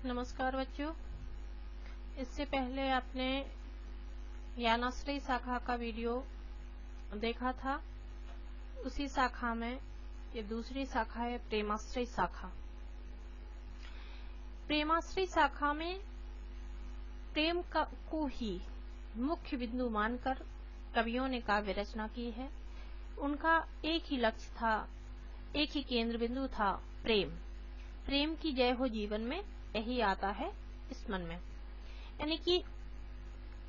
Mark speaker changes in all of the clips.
Speaker 1: नमस्कार बच्चों। इससे पहले आपने ज्ञानाश्रय शाखा का वीडियो देखा था। उसी शाखा में ये दूसरी शाखा है प्रेमाश्रय शाखा। प्रेमाश्रय शाखा में प्रेम को ही मुख्य बिंदु मानकर कवियों ने काव्य रचना की है। उनका एक ही लक्ष्य था, एक ही केंद्र बिंदु था, प्रेम। प्रेम की जय हो जीवन में, यही आता है इस मन में। यानी कि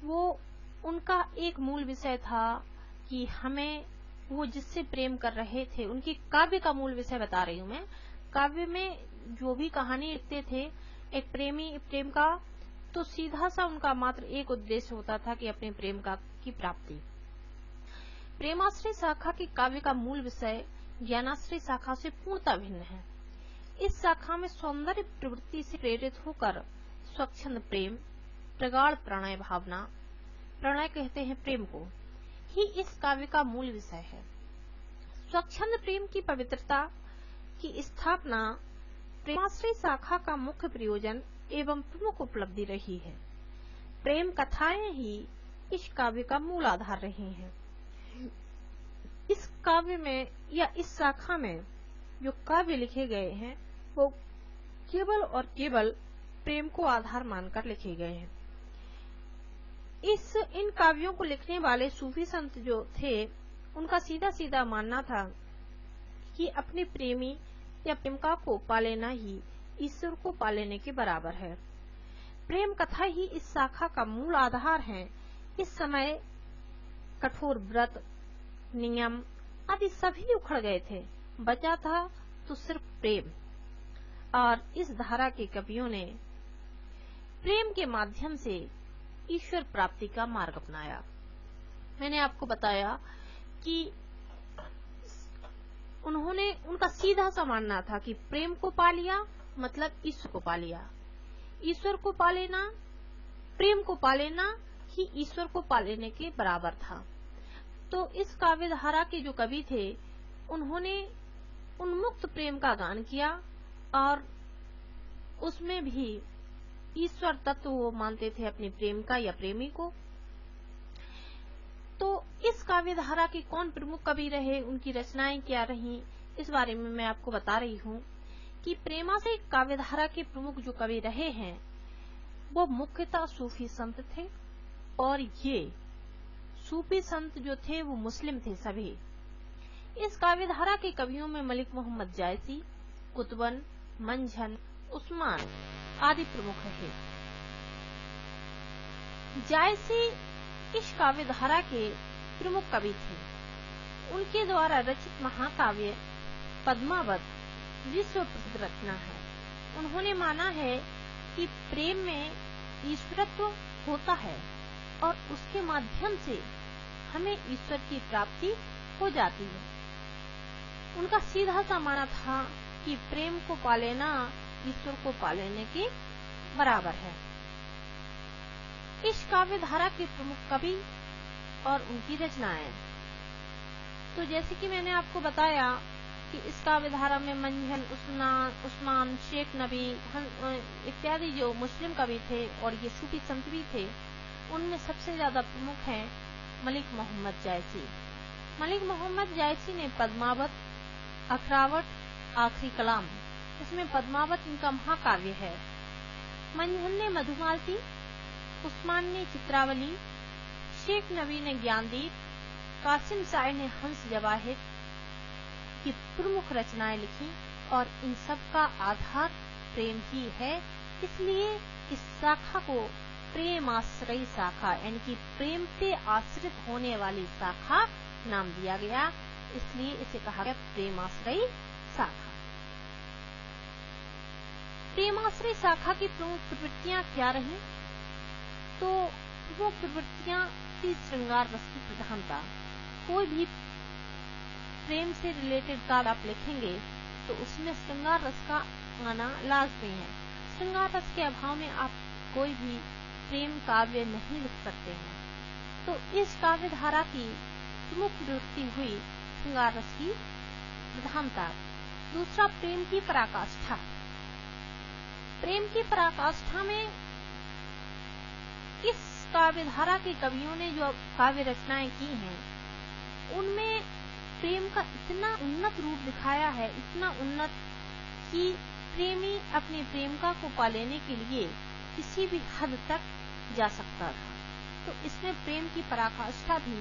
Speaker 1: वो उनका एक मूल विषय था कि हमें वो जिससे प्रेम कर रहे थे, उनकी काव्य का मूल विषय बता रही हूँ मैं। काव्य में जो भी कहानी लिखते थे एक प्रेम का, तो सीधा सा उनका मात्र एक उद्देश्य होता था कि अपने प्रेम का की प्राप्ति। प्रेमाश्रय शाखा की काव्य का मूल विषय ज्ञानाश्रय शाखा से पूर्णतः भिन्न है। इस शाखा में सौंदर्य प्रवृत्ति से प्रेरित होकर स्वच्छंद प्रेम, प्रगाढ़ प्रणय भावना, प्रणय कहते हैं प्रेम को, ही इस काव्य का मूल विषय है। स्वच्छंद प्रेम की पवित्रता की स्थापना प्रेमाश्रय शाखा का मुख्य प्रयोजन एवं प्रमुख उपलब्धि रही है। प्रेम कथाएं ही इस काव्य का मूल आधार रही हैं। इस काव्य में या इस शाखा में जो काव्य लिखे गए हैं वो केवल और केवल प्रेम को आधार मानकर लिखे गए हैं। इन काव्यों को लिखने वाले सूफी संत जो थे, उनका सीधा सीधा मानना था कि अपने प्रेमी या प्रेमिका को पा लेना ही ईश्वर को पा लेने के बराबर है। प्रेम कथा ही इस शाखा का मूल आधार है। इस समय कठोर व्रत, नियम आदि सभी उखड़ गए थे, बचा था तो सिर्फ प्रेम। और इस धारा के कवियों ने प्रेम के माध्यम से ईश्वर प्राप्ति का मार्ग अपनाया। मैंने आपको बताया कि उनका सीधा सा मानना था कि प्रेम को पा लिया मतलब ईश्वर को पा लिया। ईश्वर को पा लेना, प्रेम को पा लेना ही ईश्वर को पा लेने के बराबर था। तो इस काव्य धारा के जो कवि थे, उन्होंने उन्मुक्त प्रेम का गान किया और उसमें भी ईश्वर तत्व वो मानते थे अपने प्रेम का या प्रेमी को। तो इस काव्य धारा के कौन प्रमुख कवि रहे, उनकी रचनाएं क्या रहीं, इस बारे में मैं आपको बता रही हूँ कि प्रेमाश्रय काव्य धारा के प्रमुख जो कवि रहे हैं वो मुख्यतः सूफी संत थे। और ये सूफी संत जो थे वो मुस्लिम थे सभी। इस काव्य धारा के कवियों में मलिक मोहम्मद जायसी, कुतुबन, मंझन, उस्मान आदि प्रमुख रहे। जायसी इस काव्य धारा के प्रमुख कवि थे। उनके द्वारा रचित महाकाव्य पद्मावत विश्व प्रसिद्ध रचना है। उन्होंने माना है कि प्रेम में ईश्वरत्व होता है और उसके माध्यम से हमें ईश्वर की प्राप्ति हो जाती है। उनका सीधा सा मानना था कि प्रेम को पा लेना ईश्वर को पा लेने के बराबर है। इस काव्य धारा के प्रमुख कवि और उनकी रचनाएं, तो जैसे कि मैंने आपको बताया कि इस काव्य धारा में मंझन, उस्मान, शेख नबी इत्यादि जो मुस्लिम कवि थे और ये सूफी संत भी थे, उनमें सबसे ज्यादा प्रमुख हैं मलिक मोहम्मद जायसी। मलिक मोहम्मद जायसी ने पद्मावत, अखरावट, आखिरी कलाम, इसमें पद्मावत इनका महाकाव्य है। मंझन ने मधुमालती, उस्मान ने चित्रावली, शेख नबी ने ज्ञानदीप, कासिम साय ने हंस जवाहिर की प्रमुख रचनाएं लिखी और इन सब का आधार प्रेम ही है। इसलिए इस शाखा को प्रेमाश्रय शाखा यानी कि प्रेम से आश्रित होने वाली शाखा नाम दिया गया, इसलिए इसे कहा गया प्रेमाश्रय शाखा। प्रेमाश्रय शाखा की प्रमुख प्रवृत्तियां क्या रही? तो प्रमुख प्रवृत्तियां थी श्रृंगार रस की प्रधानता। कोई भी प्रेम से रिलेटेड काव्य आप लिखेंगे तो उसमें श्रृंगार रस का आना लाजमी है। श्रृंगार रस के अभाव में आप कोई भी प्रेम काव्य नहीं लिख सकते हैं। तो इस काव्य धारा की प्रमुख प्रवृत्ति हुई श्रृंगार रस की प्रधानता। दूसरा, प्रेम की पराकाष्ठा। प्रेम की पराकाष्ठा में इस काव्यधारा के कवियों ने जो काव्य रचनाएं की हैं, उनमें प्रेम का इतना उन्नत रूप दिखाया है, इतना उन्नत कि प्रेमी अपनी प्रेमिका को पा लेने के लिए किसी भी हद तक जा सकता था। तो इसमें प्रेम की पराकाष्ठा भी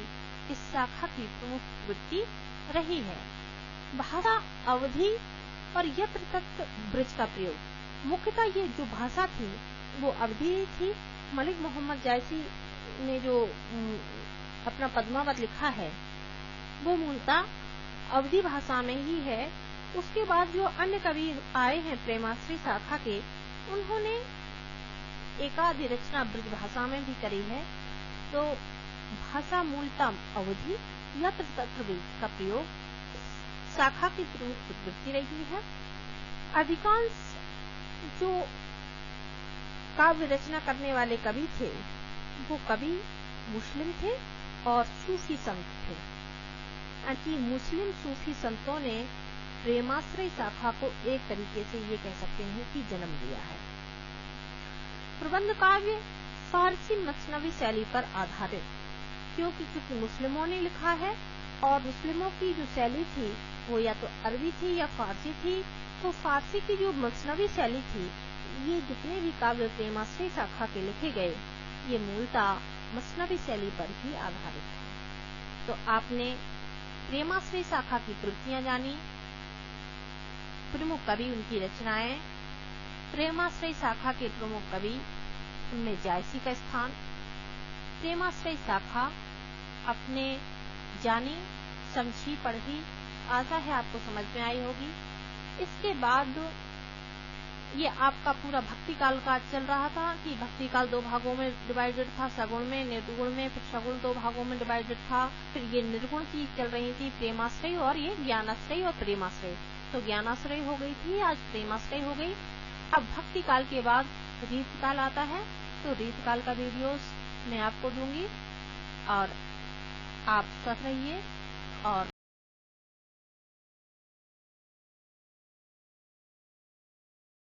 Speaker 1: इस शाखा की प्रमुख वृत्ति रही है। भाषा, अवधि और यत्र तत्र ब्रज का प्रयोग, मुख्यतः ये जो भाषा थी वो अवधि थी। मलिक मोहम्मद जायसी ने जो अपना पद्मावत लिखा है वो मूलतः अवधि भाषा में ही है। उसके बाद जो अन्य कवि आए हैं प्रेमाश्रय शाखा के, उन्होंने एकादि रचना ब्रज भाषा में भी करी है। तो भाषा मूलतः अवधि, यत्र तत्र ब्रज का प्रयोग शाखा की प्रमुख वृत्ति रही है। अधिकांश जो काव्य रचना करने वाले कवि थे वो कवि मुस्लिम थे और सूफी संत थे। यानी मुस्लिम सूफी संतों ने प्रेमाश्रय शाखा को एक तरीके से ये कह सकते हैं कि जन्म दिया है। प्रबंध काव्य फारसी मसनवी शैली पर आधारित, क्योंकि मुस्लिमों ने लिखा है और मुस्लिमों की जो शैली थी वो या तो अरबी थी या फारसी थी। तो फारसी की जो मसनवी शैली थी, ये जितने भी काव्य प्रेमाश्रय शाखा के लिखे गए ये मूलतः मसनवी शैली पर ही आधारित है। तो आपने प्रेमाश्रय शाखा की प्रवृत्तियां जानी, प्रमुख कवि, उनकी रचनाएं, प्रेमाश्रय शाखा के प्रमुख कवि, उनमें जायसी का स्थान। प्रेमाश्रय शाखा अपने जानी, समझी, पढ़ी, आशा है आपको समझ में आई होगी। इसके बाद ये आपका पूरा भक्ति काल का चल रहा था कि भक्ति काल दो भागों में डिवाइडेड था, सगुण में, निर्गुण में, फिर सगुण दो भागों में डिवाइडेड था। फिर ये निर्गुण की चल रही थी प्रेमाश्रय, और ये ज्ञानाश्रय और प्रेमाश्रय। तो ज्ञानाश्रय हो गई थी, आज प्रेमाश्रय हो गई। अब भक्ति काल के बाद रीत काल आता है, तो रीत काल का वीडियोस मैं आपको दूंगी और आप स्वस्थ रहिए और